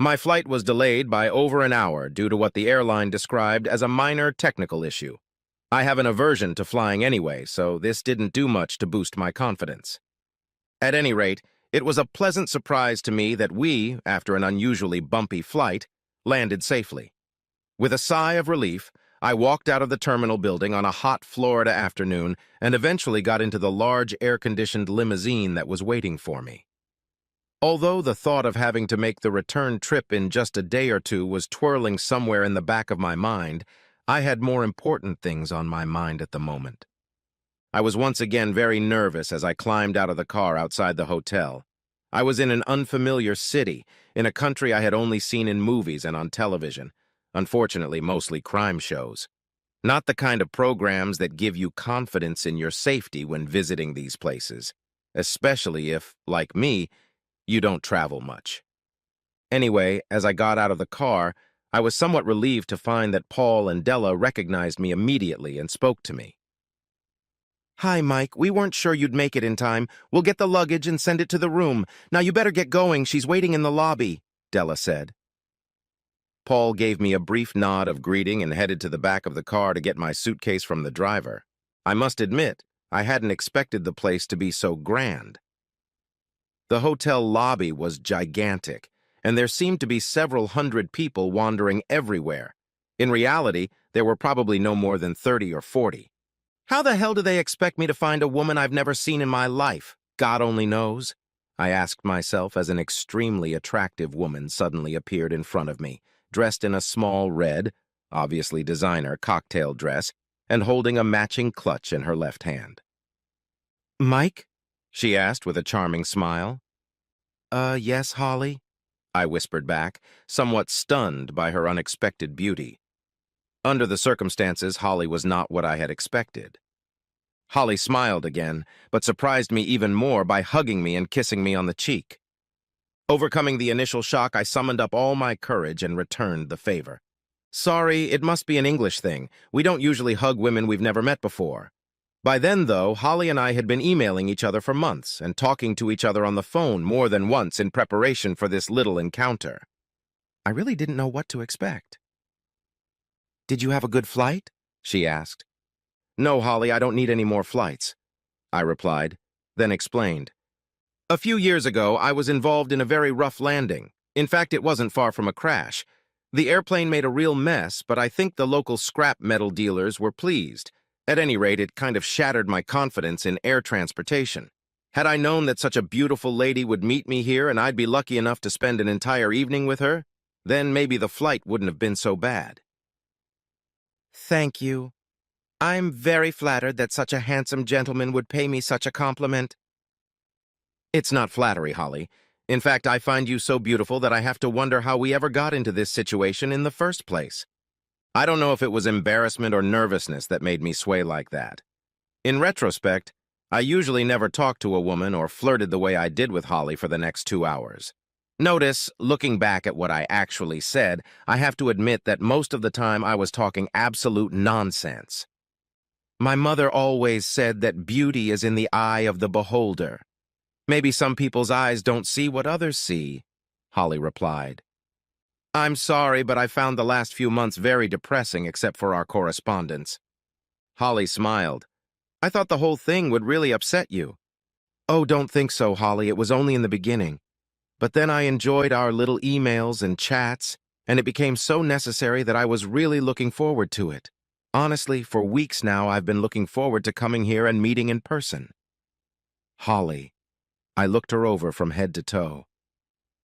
My flight was delayed by over an hour due to what the airline described as a minor technical issue. I have an aversion to flying anyway, so this didn't do much to boost my confidence. At any rate, it was a pleasant surprise to me that we, after an unusually bumpy flight, landed safely. With a sigh of relief, I walked out of the terminal building on a hot Florida afternoon and eventually got into the large air-conditioned limousine that was waiting for me. Although the thought of having to make the return trip in just a day or two was twirling somewhere in the back of my mind, I had more important things on my mind at the moment. I was once again very nervous as I climbed out of the car outside the hotel. I was in an unfamiliar city, in a country I had only seen in movies and on television, unfortunately mostly crime shows. Not the kind of programs that give you confidence in your safety when visiting these places, especially if, like me, you don't travel much. Anyway, as I got out of the car, I was somewhat relieved to find that Paul and Della recognized me immediately and spoke to me. "Hi, Mike. We weren't sure you'd make it in time. We'll get the luggage and send it to the room. Now you better get going. She's waiting in the lobby," Della said. Paul gave me a brief nod of greeting and headed to the back of the car to get my suitcase from the driver. I must admit, I hadn't expected the place to be so grand. The hotel lobby was gigantic, and there seemed to be several hundred people wandering everywhere. In reality, there were probably no more than 30 or 40. How the hell do they expect me to find a woman I've never seen in my life? God only knows. I asked myself as an extremely attractive woman suddenly appeared in front of me, dressed in a small red, obviously designer, cocktail dress, and holding a matching clutch in her left hand. "Mike?" she asked with a charming smile. Yes, Holly?" I whispered back, somewhat stunned by her unexpected beauty. Under the circumstances, Holly was not what I had expected. Holly smiled again, but surprised me even more by hugging me and kissing me on the cheek. Overcoming the initial shock, I summoned up all my courage and returned the favor. "Sorry, it must be an English thing. We don't usually hug women we've never met before." By then, though, Holly and I had been emailing each other for months and talking to each other on the phone more than once in preparation for this little encounter. I really didn't know what to expect. "Did you have a good flight?" she asked. "No, Holly, I don't need any more flights," I replied, then explained. "A few years ago, I was involved in a very rough landing. In fact, it wasn't far from a crash. The airplane made a real mess, but I think the local scrap metal dealers were pleased. At any rate, it kind of shattered my confidence in air transportation. Had I known that such a beautiful lady would meet me here and I'd be lucky enough to spend an entire evening with her, then maybe the flight wouldn't have been so bad." "Thank you. I'm very flattered that such a handsome gentleman would pay me such a compliment." "It's not flattery, Holly. In fact, I find you so beautiful that I have to wonder how we ever got into this situation in the first place. I don't know if it was embarrassment or nervousness that made me sway like that. In retrospect, I usually never talked to a woman or flirted the way I did with Holly for the next 2 hours. Notice, looking back at what I actually said, I have to admit that most of the time I was talking absolute nonsense. My mother always said that beauty is in the eye of the beholder. Maybe some people's eyes don't see what others see," Holly replied. "I'm sorry, but I found the last few months very depressing except for our correspondence." Holly smiled. "I thought the whole thing would really upset you." "Oh, don't think so, Holly. It was only in the beginning. But then I enjoyed our little emails and chats, and it became so necessary that I was really looking forward to it. Honestly, for weeks now, I've been looking forward to coming here and meeting in person." "Holly," I looked her over from head to toe.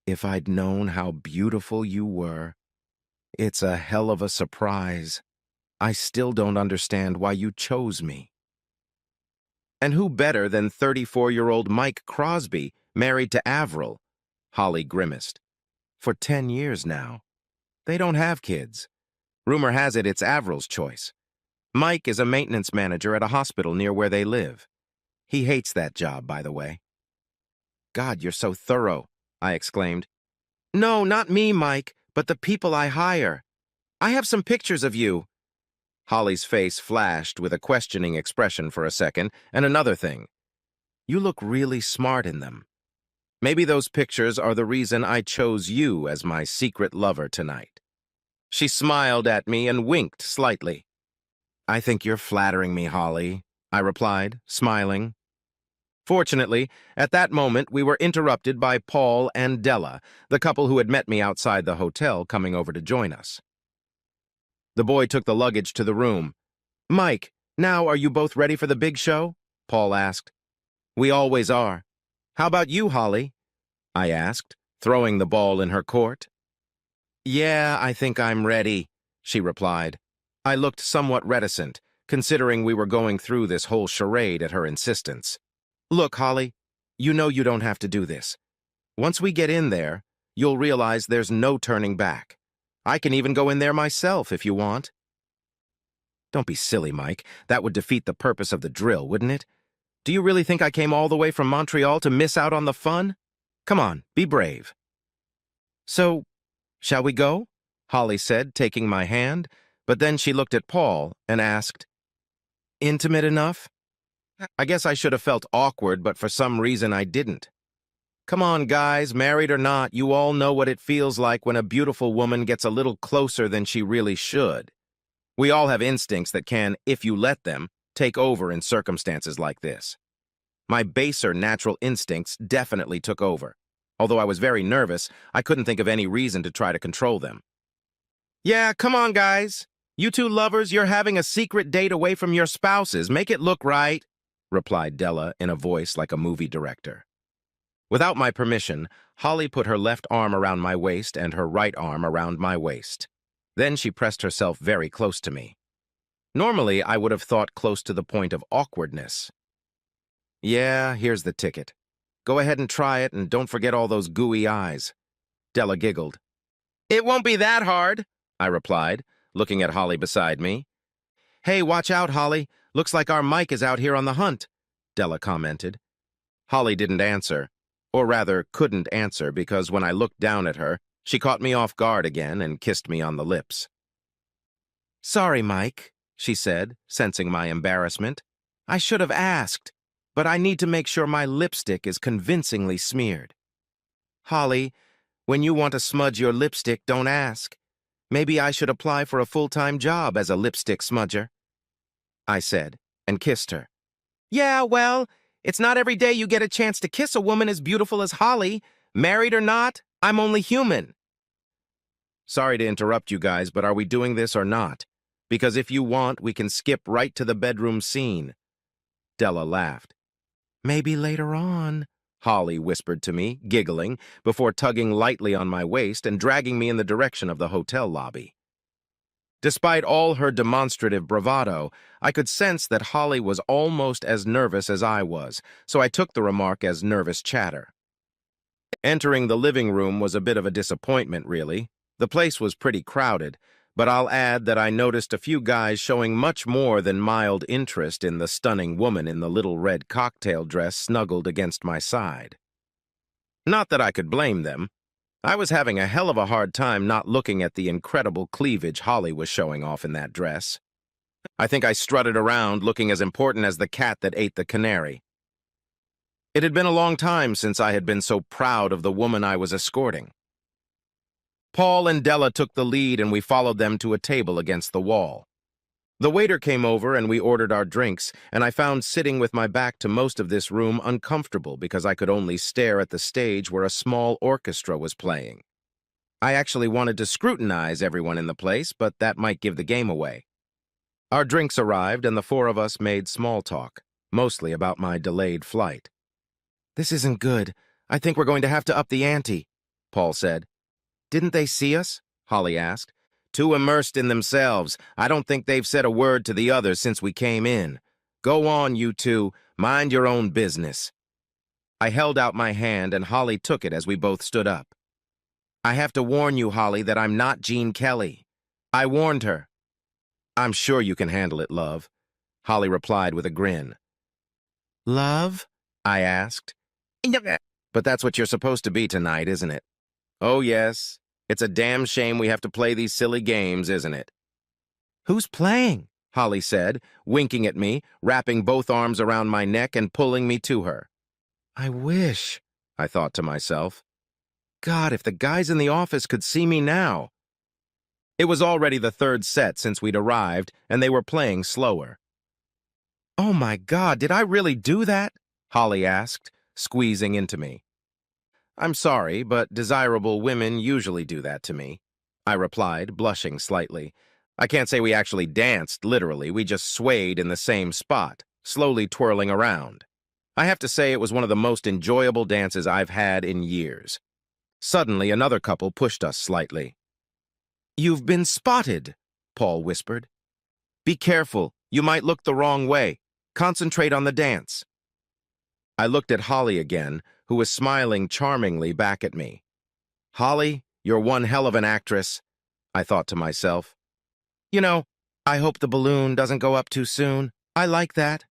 "If I'd known how beautiful you were, it's a hell of a surprise. I still don't understand why you chose me." "And who better than 34-year-old Mike Crosby, married to Avril?" Holly grimaced. "For 10 years now. They don't have kids. Rumor has it it's Avril's choice. Mike is a maintenance manager at a hospital near where they live. He hates that job, by the way." "God, you're so thorough," I exclaimed. "No, not me, Mike, but the people I hire. I have some pictures of you." Holly's face flashed with a questioning expression for a second, and another thing. "You look really smart in them." Maybe those pictures are the reason I chose you as my secret lover tonight. She smiled at me and winked slightly. I think you're flattering me, Holly, I replied, smiling. Fortunately, at that moment, we were interrupted by Paul and Della, the couple who had met me outside the hotel, coming over to join us. The boy took the luggage to the room. Mike, now are you both ready for the big show? Paul asked. We always are. How about you, Holly? I asked, throwing the ball in her court. Yeah, I think I'm ready, she replied. I looked somewhat reticent, considering we were going through this whole charade at her insistence. Look, Holly, you know you don't have to do this. Once we get in there, you'll realize there's no turning back. I can even go in there myself if you want. Don't be silly, Mike. That would defeat the purpose of the drill, wouldn't it? Do you really think I came all the way from Montreal to miss out on the fun? Come on, be brave. So, shall we go? Holly said, taking my hand, but then she looked at Paul and asked, Intimate enough? I guess I should have felt awkward, but for some reason I didn't. Come on, guys, married or not, you all know what it feels like when a beautiful woman gets a little closer than she really should. We all have instincts that can, if you let them, take over in circumstances like this. My baser natural instincts definitely took over. Although I was very nervous, I couldn't think of any reason to try to control them. Yeah, come on, guys. You two lovers, you're having a secret date away from your spouses. Make it look right, replied Della in a voice like a movie director. Without my permission, Holly put her left arm around my waist and her right arm around my waist. Then she pressed herself very close to me. Normally, I would have thought close to the point of awkwardness. Yeah, here's the ticket. Go ahead and try it, and don't forget all those gooey eyes. Della giggled. It won't be that hard, I replied, looking at Holly beside me. Hey, watch out, Holly. Looks like our Mike is out here on the hunt, Della commented. Holly didn't answer, or rather couldn't answer, because when I looked down at her, she caught me off guard again and kissed me on the lips. Sorry, Mike, she said, sensing my embarrassment. I should have asked, but I need to make sure my lipstick is convincingly smeared. Holly, when you want to smudge your lipstick, don't ask. Maybe I should apply for a full-time job as a lipstick smudger, I said, and kissed her. Yeah, well, it's not every day you get a chance to kiss a woman as beautiful as Holly. Married or not, I'm only human. Sorry to interrupt you guys, but are we doing this or not? Because if you want, we can skip right to the bedroom scene. Della laughed. Maybe later on, Holly whispered to me, giggling, before tugging lightly on my waist and dragging me in the direction of the hotel lobby. Despite all her demonstrative bravado, I could sense that Holly was almost as nervous as I was, so I took the remark as nervous chatter. Entering the living room was a bit of a disappointment, really. The place was pretty crowded, but I'll add that I noticed a few guys showing much more than mild interest in the stunning woman in the little red cocktail dress snuggled against my side. Not that I could blame them. I was having a hell of a hard time not looking at the incredible cleavage Holly was showing off in that dress. I think I strutted around looking as important as the cat that ate the canary. It had been a long time since I had been so proud of the woman I was escorting. Paul and Della took the lead and we followed them to a table against the wall. The waiter came over and we ordered our drinks, and I found sitting with my back to most of this room uncomfortable because I could only stare at the stage where a small orchestra was playing. I actually wanted to scrutinize everyone in the place, but that might give the game away. Our drinks arrived and the four of us made small talk, mostly about my delayed flight. This isn't good. I think we're going to have to up the ante, Paul said. Didn't they see us? Holly asked. Too immersed in themselves. I don't think they've said a word to the others since we came in. Go on, you two. Mind your own business. I held out my hand and Holly took it as we both stood up. I have to warn you, Holly, that I'm not Gene Kelly. I warned her. I'm sure you can handle it, love, Holly replied with a grin. Love? I asked. But that's what you're supposed to be tonight, isn't it? Oh, yes. It's a damn shame we have to play these silly games, isn't it? Who's playing? Holly said, winking at me, wrapping both arms around my neck and pulling me to her. I wish, I thought to myself. God, if the guys in the office could see me now. It was already the third set since we'd arrived, and they were playing slower. Oh my God, did I really do that? Holly asked, squeezing into me. I'm sorry, but desirable women usually do that to me, I replied, blushing slightly. I can't say we actually danced, literally. We just swayed in the same spot, slowly twirling around. I have to say it was one of the most enjoyable dances I've had in years. Suddenly, another couple pushed us slightly. You've been spotted, Paul whispered. Be careful. You might look the wrong way. Concentrate on the dance. I looked at Holly again, who was smiling charmingly back at me. Holly, you're one hell of an actress, I thought to myself. You know, I hope the balloon doesn't go up too soon. I like that,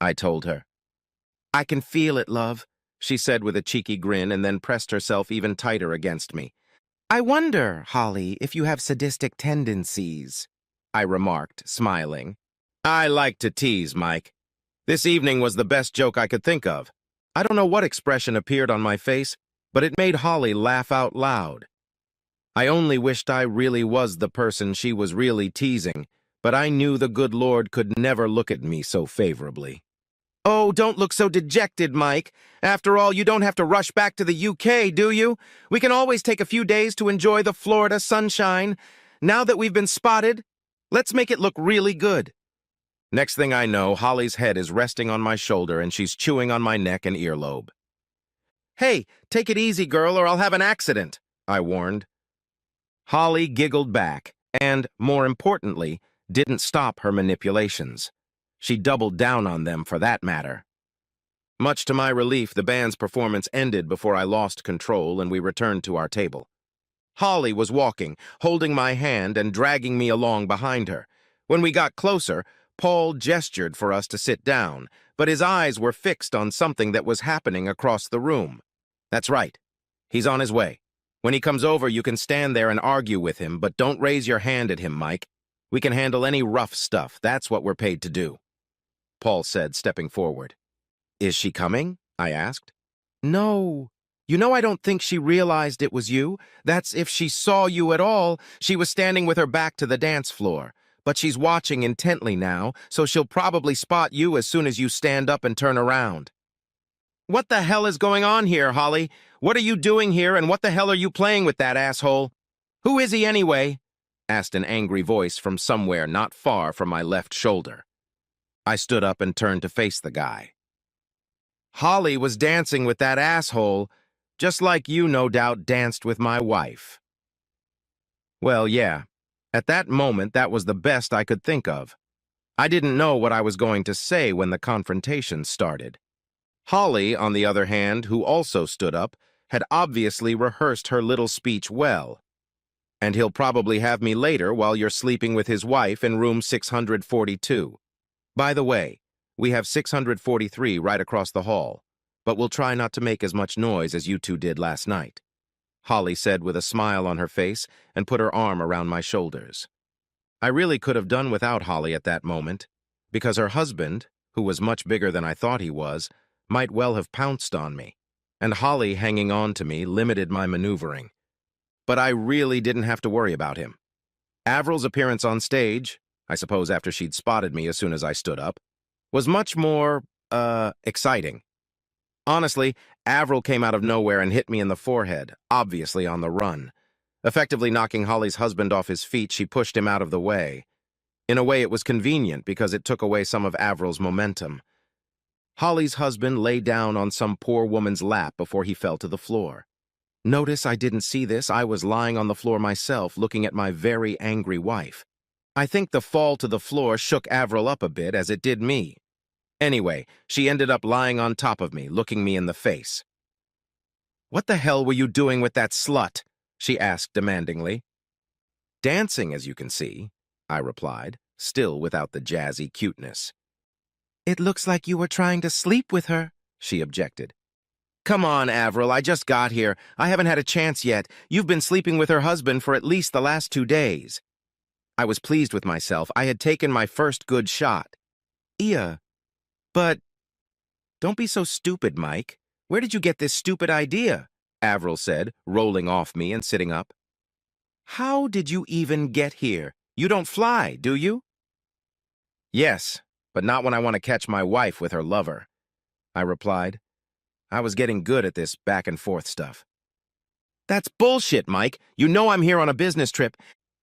I told her. I can feel it, love, she said with a cheeky grin and then pressed herself even tighter against me. I wonder, Holly, if you have sadistic tendencies, I remarked, smiling. I like to tease, Mike. This evening was the best joke I could think of. I don't know what expression appeared on my face, but it made Holly laugh out loud. I only wished I really was the person she was really teasing, but I knew the good Lord could never look at me so favorably. Oh, don't look so dejected, Mike. After all, you don't have to rush back to the UK, do you? We can always take a few days to enjoy the Florida sunshine. Now that we've been spotted, let's make it look really good. Next thing I know, Holly's head is resting on my shoulder and she's chewing on my neck and earlobe. Hey, take it easy, girl, or I'll have an accident, I warned. Holly giggled back and, more importantly, didn't stop her manipulations. She doubled down on them for that matter. Much to my relief, the band's performance ended before I lost control and we returned to our table. Holly was walking, holding my hand and dragging me along behind her. When we got closer, Paul gestured for us to sit down, but his eyes were fixed on something that was happening across the room. That's right. He's on his way. When he comes over, you can stand there and argue with him, but don't raise your hand at him, Mike. We can handle any rough stuff. That's what we're paid to do, Paul said, stepping forward. Is she coming? I asked. No. You know, I don't think she realized it was you. That's if she saw you at all. She was standing with her back to the dance floor. But she's watching intently now, so she'll probably spot you as soon as you stand up and turn around. What the hell is going on here, Holly? What are you doing here, and what the hell are you playing with that asshole? Who is he anyway? Asked an angry voice from somewhere not far from my left shoulder. I stood up and turned to face the guy. Holly was dancing with that asshole, just like you no doubt danced with my wife. Well, yeah. At that moment, that was the best I could think of. I didn't know what I was going to say when the confrontation started. Holly, on the other hand, who also stood up, had obviously rehearsed her little speech well. And he'll probably have me later while you're sleeping with his wife in room 642. By the way, we have 643 right across the hall, but we'll try not to make as much noise as you two did last night, Holly said with a smile on her face and put her arm around my shoulders. I really could have done without Holly at that moment, because her husband, who was much bigger than I thought he was, might well have pounced on me, and Holly hanging on to me limited my maneuvering. But I really didn't have to worry about him. Avril's appearance on stage, I suppose after she'd spotted me as soon as I stood up, was much more, exciting. Honestly, Avril came out of nowhere and hit me in the forehead, obviously on the run. Effectively knocking Holly's husband off his feet, she pushed him out of the way. In a way, it was convenient because it took away some of Avril's momentum. Holly's husband lay down on some poor woman's lap before he fell to the floor. Notice I didn't see this. I was lying on the floor myself, looking at my very angry wife. I think the fall to the floor shook Avril up a bit, as it did me. Anyway, she ended up lying on top of me, looking me in the face. "What the hell were you doing with that slut?" she asked demandingly. "Dancing, as you can see," I replied, still without the jazzy cuteness. "It looks like you were trying to sleep with her," she objected. "Come on, Avril, I just got here. I haven't had a chance yet. You've been sleeping with her husband for at least the last 2 days. I was pleased with myself. I had taken my first good shot. But don't be so stupid, Mike. Where did you get this stupid idea? Avril said, rolling off me and sitting up. How did you even get here? You don't fly, do you? Yes, but not when I want to catch my wife with her lover, I replied. I was getting good at this back and forth stuff. That's bullshit, Mike. You know I'm here on a business trip.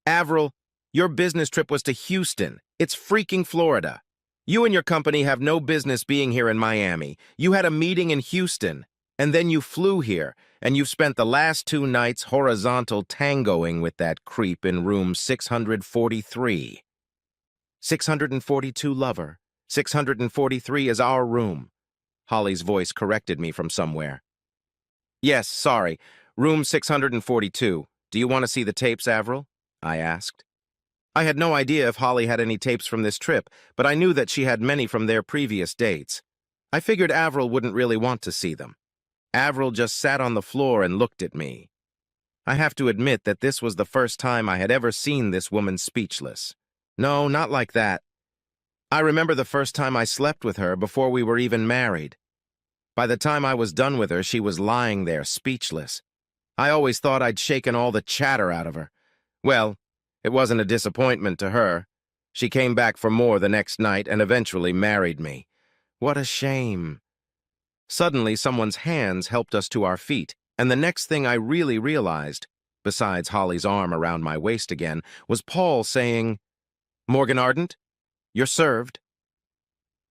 Avril, your business trip was to Houston. It's freaking Florida. You and your company have no business being here in Miami. You had a meeting in Houston, and then you flew here, and you've spent the last 2 nights horizontal tangoing with that creep in room 643. 642 lover. 643 is our room. Holly's voice corrected me from somewhere. Yes, sorry. Room 642. Do you want to see the tapes, Avril? I asked. I had no idea if Holly had any tapes from this trip, but I knew that she had many from their previous dates. I figured Avril wouldn't really want to see them. Avril just sat on the floor and looked at me. I have to admit that this was the first time I had ever seen this woman speechless. No, not like that. I remember the first time I slept with her before we were even married. By the time I was done with her, she was lying there, speechless. I always thought I'd shaken all the chatter out of her. Well, it wasn't a disappointment to her. She came back for more the next night and eventually married me. What a shame. Suddenly, someone's hands helped us to our feet, and the next thing I really realized, besides Holly's arm around my waist again, was Paul saying, "Morgan Ardent, you're served."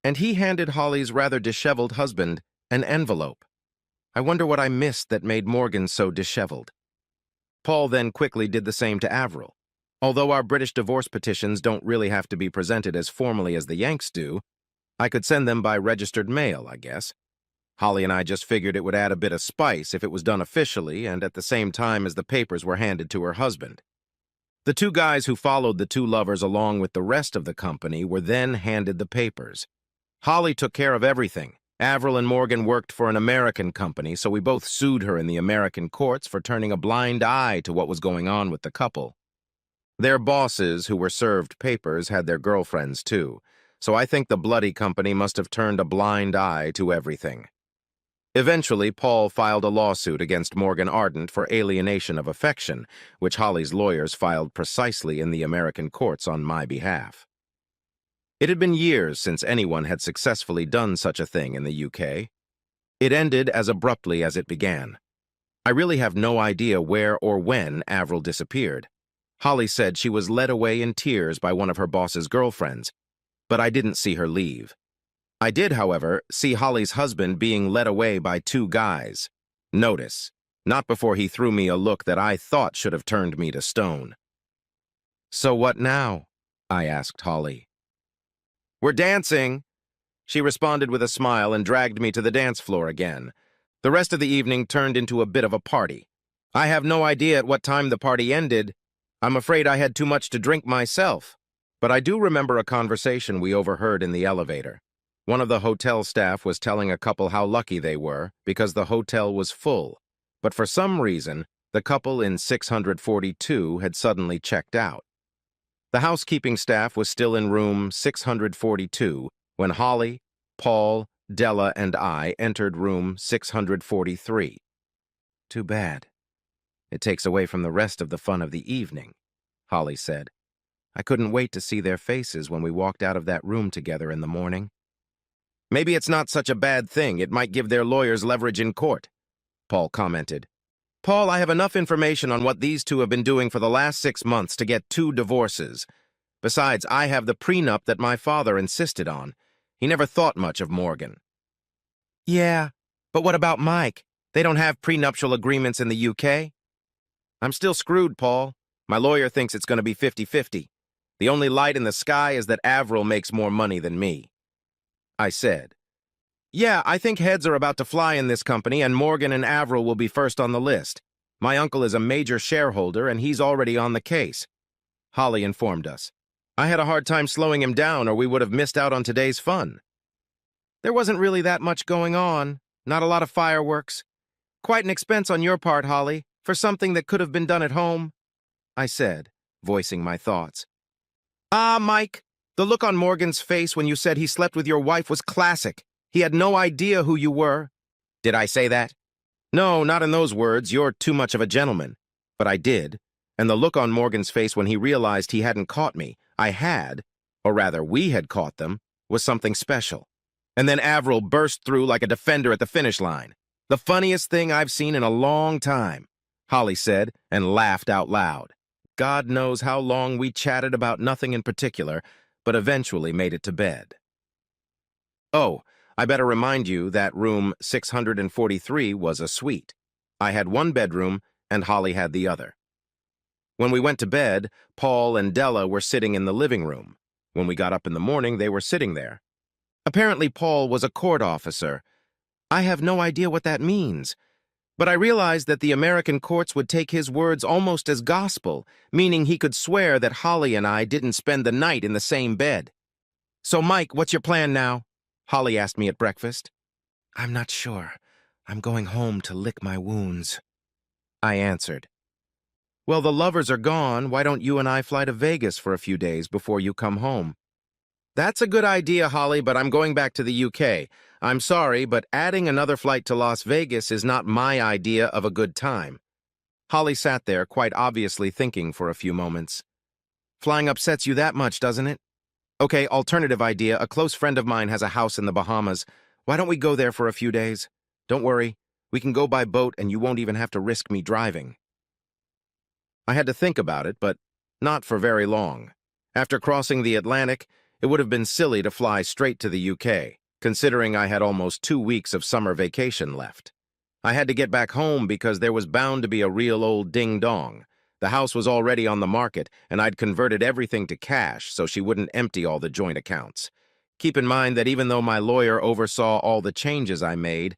And he handed Holly's rather disheveled husband an envelope. I wonder what I missed that made Morgan so disheveled. Paul then quickly did the same to Avril. Although our British divorce petitions don't really have to be presented as formally as the Yanks do, I could send them by registered mail, I guess. Holly and I just figured it would add a bit of spice if it was done officially and at the same time as the papers were handed to her husband. The 2 guys who followed the 2 lovers along with the rest of the company were then handed the papers. Holly took care of everything. Avril and Morgan worked for an American company, so we both sued her in the American courts for turning a blind eye to what was going on with the couple. Their bosses, who were served papers, had their girlfriends too, so I think the bloody company must have turned a blind eye to everything. Eventually, Paul filed a lawsuit against Morgan Ardent for alienation of affection, which Holly's lawyers filed precisely in the American courts on my behalf. It had been years since anyone had successfully done such a thing in the UK. It ended as abruptly as it began. I really have no idea where or when Avril disappeared. Holly said she was led away in tears by one of her boss's girlfriends, but I didn't see her leave. I did, however, see Holly's husband being led away by 2 guys. Notice, not before he threw me a look that I thought should have turned me to stone. "So what now?" I asked Holly. "We're dancing," she responded with a smile and dragged me to the dance floor again. The rest of the evening turned into a bit of a party. I have no idea at what time the party ended. I'm afraid I had too much to drink myself, but I do remember a conversation we overheard in the elevator. One of the hotel staff was telling a couple how lucky they were because the hotel was full, but for some reason, the couple in 642 had suddenly checked out. The housekeeping staff was still in room 642 when Holly, Paul, Della, and I entered room 643. "Too bad. It takes away from the rest of the fun of the evening," Holly said. "I couldn't wait to see their faces when we walked out of that room together in the morning." "Maybe it's not such a bad thing. It might give their lawyers leverage in court," Paul commented. "Paul, I have enough information on what these 2 have been doing for the last 6 months to get 2 divorces. Besides, I have the prenup that my father insisted on. He never thought much of Morgan." "Yeah, but what about Mike? They don't have prenuptial agreements in the UK?" "I'm still screwed, Paul. My lawyer thinks it's going to be 50-50. The only light in the sky is that Avril makes more money than me." I said, "Yeah, I think heads are about to fly in this company, and Morgan and Avril will be first on the list. My uncle is a major shareholder, and he's already on the case," Holly informed us. "I had a hard time slowing him down, or we would have missed out on today's fun." "There wasn't really that much going on. Not a lot of fireworks. Quite an expense on your part, Holly, for something that could have been done at home," I said, voicing my thoughts. "Ah, Mike, the look on Morgan's face when you said he slept with your wife was classic. He had no idea who you were." Did I say that? No, not in those words. You're too much of a gentleman. But I did, and the look on Morgan's face when he realized he hadn't caught me, or rather we had caught them, was something special. And then Avril burst through like a defender at the finish line. The funniest thing I've seen in a long time, Holly said, and laughed out loud. God knows how long we chatted about nothing in particular, but eventually made it to bed. Oh, I better remind you that room 643 was a suite. I had one bedroom, and Holly had the other. When we went to bed, Paul and Della were sitting in the living room. When we got up in the morning, they were sitting there. Apparently, Paul was a court officer. I have no idea what that means, but I realized that the American courts would take his words almost as gospel, meaning he could swear that Holly and I didn't spend the night in the same bed. So, Mike, what's your plan now? Holly asked me at breakfast. I'm not sure. I'm going home to lick my wounds, I answered. Well, the lovers are gone. Why don't you and I fly to Vegas for a few days before you come home? That's a good idea, Holly, but I'm going back to the UK. I'm sorry, but adding another flight to Las Vegas is not my idea of a good time. Holly sat there, quite obviously thinking for a few moments. Flying upsets you that much, doesn't it? Okay, alternative idea. A close friend of mine has a house in the Bahamas. Why don't we go there for a few days? Don't worry. We can go by boat and you won't even have to risk me driving. I had to think about it, but not for very long. After crossing the Atlantic, it would have been silly to fly straight to the UK, considering I had almost 2 weeks of summer vacation left. I had to get back home because there was bound to be a real old ding-dong. The house was already on the market, and I'd converted everything to cash so she wouldn't empty all the joint accounts. Keep in mind that even though my lawyer oversaw all the changes I made,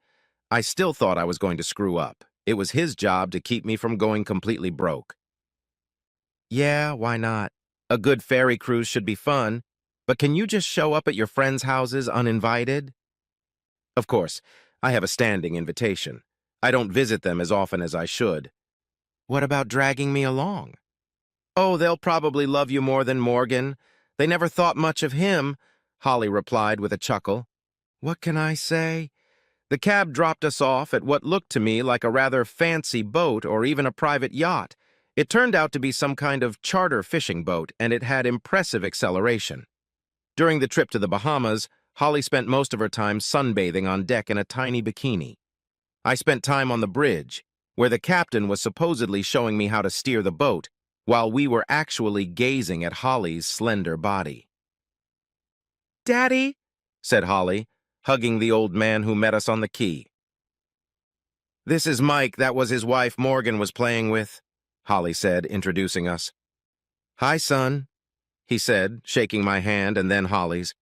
I still thought I was going to screw up. It was his job to keep me from going completely broke. Yeah, why not? A good ferry cruise should be fun, but can you just show up at your friends' houses uninvited? Of course, I have a standing invitation. I don't visit them as often as I should. What about dragging me along? Oh, they'll probably love you more than Morgan. They never thought much of him, Holly replied with a chuckle. What can I say? The cab dropped us off at what looked to me like a rather fancy boat or even a private yacht. It turned out to be some kind of charter fishing boat, and it had impressive acceleration. During the trip to the Bahamas, Holly spent most of her time sunbathing on deck in a tiny bikini. I spent time on the bridge, where the captain was supposedly showing me how to steer the boat, while we were actually gazing at Holly's slender body. Daddy, said Holly, hugging the old man who met us on the quay. This is Mike. That was his wife Morgan was playing with, Holly said, introducing us. Hi, son, he said, shaking my hand and then Holly's.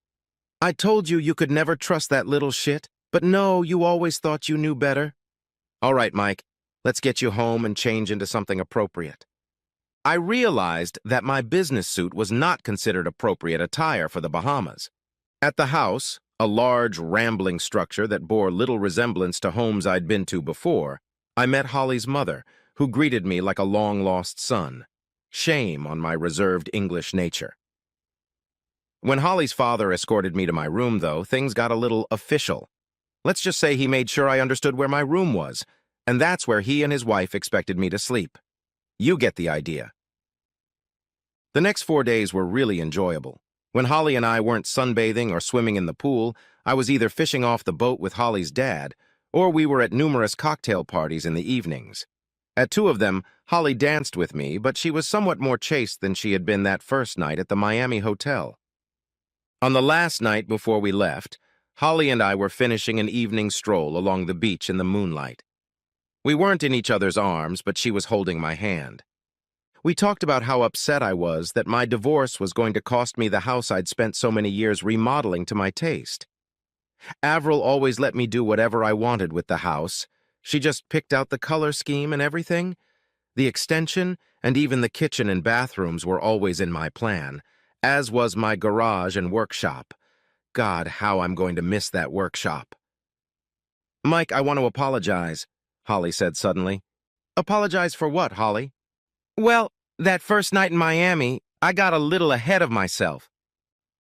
I told you you could never trust that little shit, but no, you always thought you knew better. All right, Mike, let's get you home and change into something appropriate. I realized that my business suit was not considered appropriate attire for the Bahamas. At the house, a large, rambling structure that bore little resemblance to homes I'd been to before, I met Holly's mother, who greeted me like a long-lost son. Shame on my reserved English nature. When Holly's father escorted me to my room, though, things got a little official. Let's just say he made sure I understood where my room was, and that's where he and his wife expected me to sleep. You get the idea. The next 4 days were really enjoyable. When Holly and I weren't sunbathing or swimming in the pool, I was either fishing off the boat with Holly's dad, or we were at numerous cocktail parties in the evenings. At 2 of them, Holly danced with me, but she was somewhat more chaste than she had been that first night at the Miami hotel. On the last night before we left, Holly and I were finishing an evening stroll along the beach in the moonlight. We weren't in each other's arms, but she was holding my hand. We talked about how upset I was that my divorce was going to cost me the house I'd spent so many years remodeling to my taste. Avril always let me do whatever I wanted with the house. She just picked out the color scheme and everything. The extension and even the kitchen and bathrooms were always in my plan, as was my garage and workshop. God, how I'm going to miss that workshop. Mike, I want to apologize, Holly said suddenly. Apologize for what, Holly? Well, that first night in Miami, I got a little ahead of myself.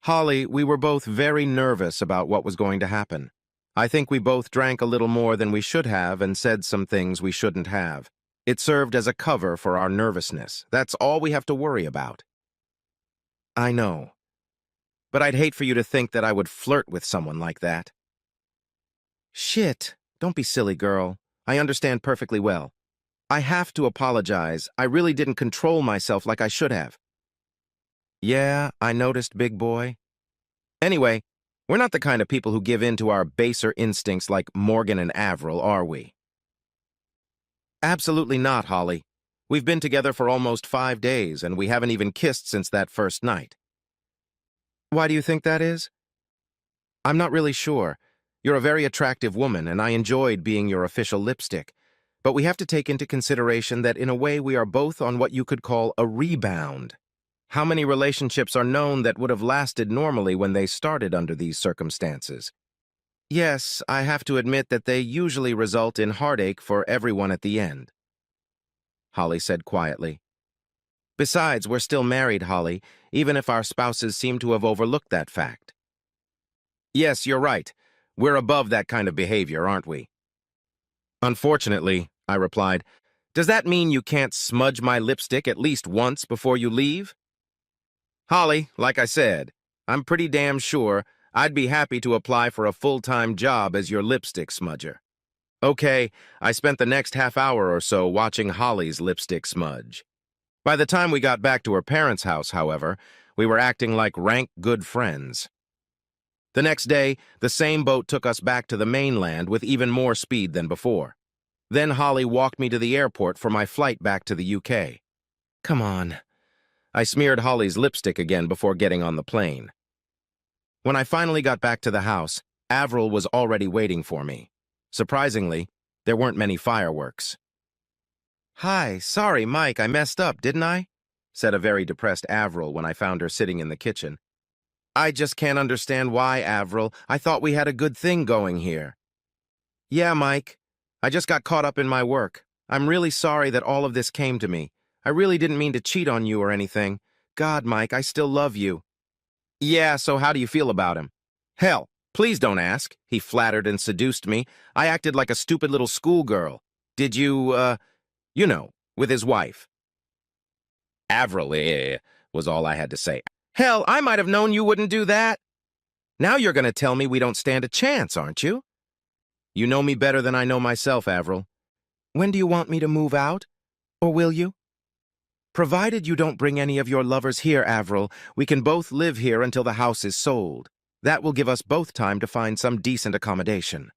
Holly, we were both very nervous about what was going to happen. I think we both drank a little more than we should have and said some things we shouldn't have. It served as a cover for our nervousness. That's all we have to worry about. I know. But I'd hate for you to think that I would flirt with someone like that. Shit. Don't be silly, girl. I understand perfectly well. I have to apologize. I really didn't control myself like I should have. Yeah, I noticed, big boy. Anyway, we're not the kind of people who give in to our baser instincts like Morgan and Avril, are we? Absolutely not, Holly. We've been together for almost 5 days, and we haven't even kissed since that first night. Why do you think that is? I'm not really sure. You're a very attractive woman, and I enjoyed being your official lipstick. But we have to take into consideration that in a way we are both on what you could call a rebound. How many relationships are known that would have lasted normally when they started under these circumstances? Yes, I have to admit that they usually result in heartache for everyone at the end. Holly said quietly. Besides, we're still married, Holly, even if our spouses seem to have overlooked that fact. Yes, you're right. We're above that kind of behavior, aren't we? Unfortunately, I replied, does that mean you can't smudge my lipstick at least once before you leave? Holly, like I said, I'm pretty damn sure I'd be happy to apply for a full-time job as your lipstick smudger. Okay, I spent the next half hour or so watching Holly's lipstick smudge. By the time we got back to her parents' house, however, we were acting like rank good friends. The next day, the same boat took us back to the mainland with even more speed than before. Then Holly walked me to the airport for my flight back to the UK. Come on. I smeared Holly's lipstick again before getting on the plane. When I finally got back to the house, Avril was already waiting for me. Surprisingly, there weren't many fireworks. Hi, sorry, Mike, I messed up, didn't I? Said a very depressed Avril when I found her sitting in the kitchen. I just can't understand why, Avril. I thought we had a good thing going here. Yeah, Mike. I just got caught up in my work. I'm really sorry that all of this came to me. I really didn't mean to cheat on you or anything. God, Mike, I still love you. Yeah, so how do you feel about him? Hell, please don't ask. He flattered and seduced me. I acted like a stupid little schoolgirl. Did you, with his wife? Avril, was all I had to say. Hell, I might have known you wouldn't do that. Now you're going to tell me we don't stand a chance, aren't you? You know me better than I know myself, Avril. When do you want me to move out? Or will you? Provided you don't bring any of your lovers here, Avril, we can both live here until the house is sold. That will give us both time to find some decent accommodation.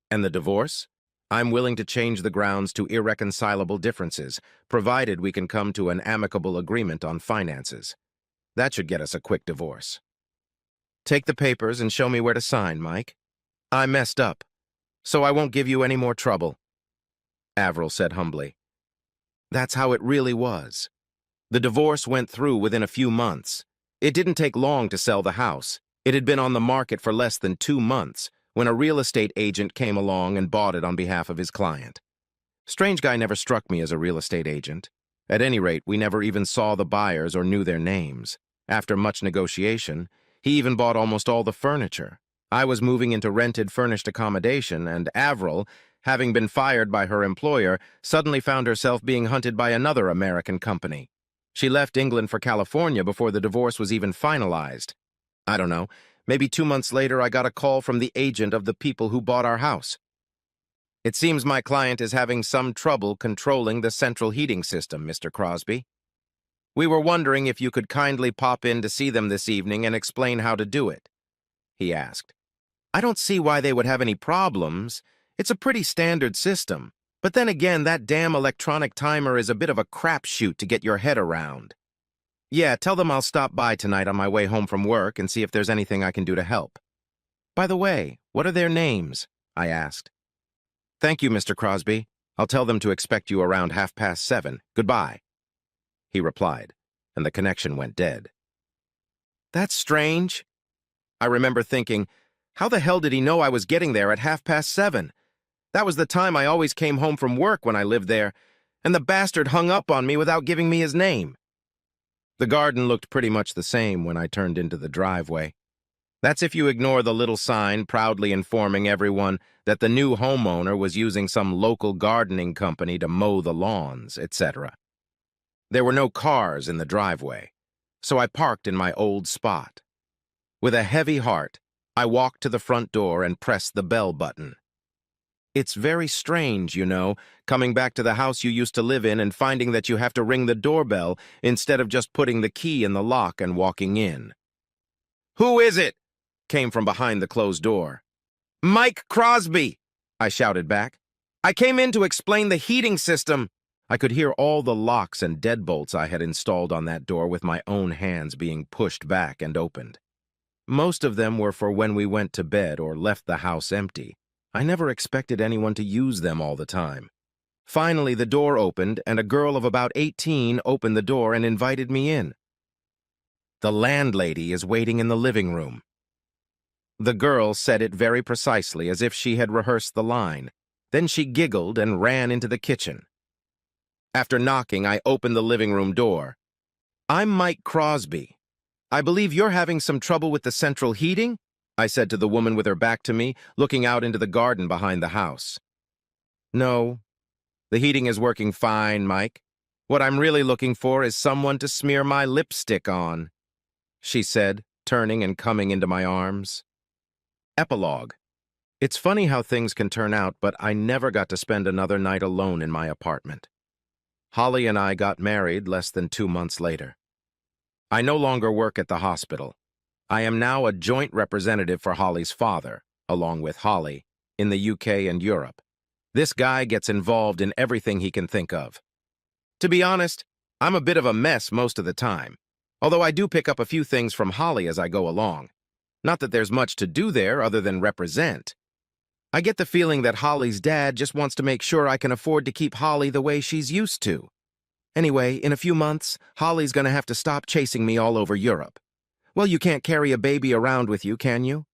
And the divorce? I'm willing to change the grounds to irreconcilable differences, provided we can come to an amicable agreement on finances. That should get us a quick divorce. Take the papers and show me where to sign, Mike. I messed up, so I won't give you any more trouble, Avril said humbly. That's how it really was. The divorce went through within a few months. It didn't take long to sell the house. It had been on the market for less than 2 months when a real estate agent came along and bought it on behalf of his client. Strange guy never struck me as a real estate agent. At any rate, we never even saw the buyers or knew their names. After much negotiation, he even bought almost all the furniture. I was moving into rented furnished accommodation, and Avril, having been fired by her employer, suddenly found herself being hunted by another American company. She left England for California before the divorce was even finalized. I don't know, maybe 2 months later I got a call from the agent of the people who bought our house. It seems my client is having some trouble controlling the central heating system, Mr. Crosby. We were wondering if you could kindly pop in to see them this evening and explain how to do it, he asked. I don't see why they would have any problems. It's a pretty standard system. But then again, that damn electronic timer is a bit of a crapshoot to get your head around. Yeah, tell them I'll stop by tonight on my way home from work and see if there's anything I can do to help. By the way, what are their names? I asked. Thank you, Mr. Crosby. I'll tell them to expect you around 7:30. Goodbye, he replied, and the connection went dead. That's strange. I remember thinking, how the hell did he know I was getting there at 7:30? That was the time I always came home from work when I lived there, and the bastard hung up on me without giving me his name. The garden looked pretty much the same when I turned into the driveway. That's if you ignore the little sign proudly informing everyone that the new homeowner was using some local gardening company to mow the lawns, etc. There were no cars in the driveway, so I parked in my old spot. With a heavy heart, I walked to the front door and pressed the bell button. It's very strange, you know, coming back to the house you used to live in and finding that you have to ring the doorbell instead of just putting the key in the lock and walking in. "Who is it?" came from behind the closed door. "Mike Crosby," I shouted back. "I came in to explain the heating system." I could hear all the locks and deadbolts I had installed on that door with my own hands being pushed back and opened. Most of them were for when we went to bed or left the house empty. I never expected anyone to use them all the time. Finally, the door opened, and a girl of about 18 opened the door and invited me in. "The landlady is waiting in the living room." The girl said it very precisely, as if she had rehearsed the line. Then she giggled and ran into the kitchen. After knocking, I opened the living room door. "I'm Mike Crosby. I believe you're having some trouble with the central heating?" I said to the woman with her back to me, looking out into the garden behind the house. "No, the heating is working fine, Mike. What I'm really looking for is someone to smear my lipstick on," she said, turning and coming into my arms. Epilogue. It's funny how things can turn out, but I never got to spend another night alone in my apartment. Holly and I got married less than 2 months later. I no longer work at the hospital. I am now a joint representative for Holly's father, along with Holly, in the UK and Europe. This guy gets involved in everything he can think of. To be honest, I'm a bit of a mess most of the time, although I do pick up a few things from Holly as I go along. Not that there's much to do there other than represent. I get the feeling that Holly's dad just wants to make sure I can afford to keep Holly the way she's used to. Anyway, in a few months, Holly's gonna have to stop chasing me all over Europe. Well, you can't carry a baby around with you, can you?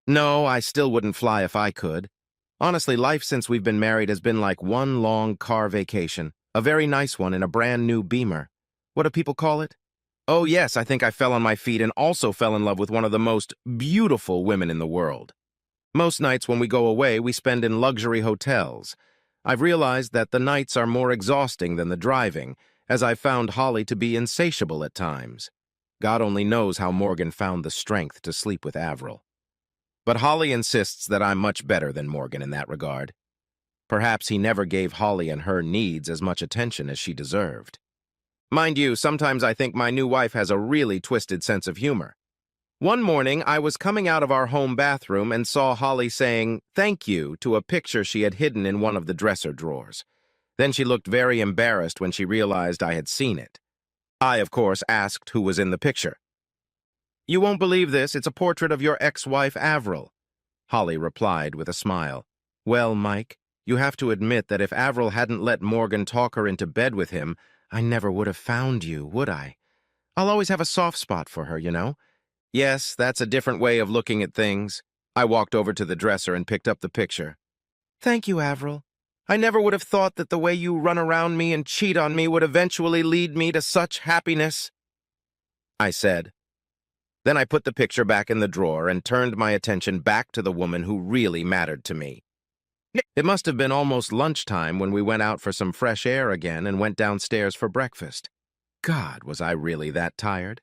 No, I still wouldn't fly if I could. Honestly, life since we've been married has been like one long car vacation, a very nice one in a brand new Beamer. What do people call it? Oh yes, I think I fell on my feet and also fell in love with one of the most beautiful women in the world. Most nights when we go away, we spend in luxury hotels. I've realized that the nights are more exhausting than the driving, as I've found Holly to be insatiable at times. God only knows how Morgan found the strength to sleep with Avril. But Holly insists that I'm much better than Morgan in that regard. Perhaps he never gave Holly and her needs as much attention as she deserved. Mind you, sometimes I think my new wife has a really twisted sense of humor. One morning, I was coming out of our home bathroom and saw Holly saying "thank you" to a picture she had hidden in one of the dresser drawers. Then she looked very embarrassed when she realized I had seen it. I, of course, asked who was in the picture. "You won't believe this, it's a portrait of your ex-wife, Avril," Holly replied with a smile. "Well, Mike, you have to admit that if Avril hadn't let Morgan talk her into bed with him, I never would have found you, would I? I'll always have a soft spot for her, you know? Yes, that's a different way of looking at things." I walked over to the dresser and picked up the picture. "Thank you, Avril. I never would have thought that the way you run around me and cheat on me would eventually lead me to such happiness," I said. Then I put the picture back in the drawer and turned my attention back to the woman who really mattered to me. It must have been almost lunchtime when we went out for some fresh air again and went downstairs for breakfast. God, was I really that tired?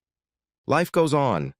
Life goes on,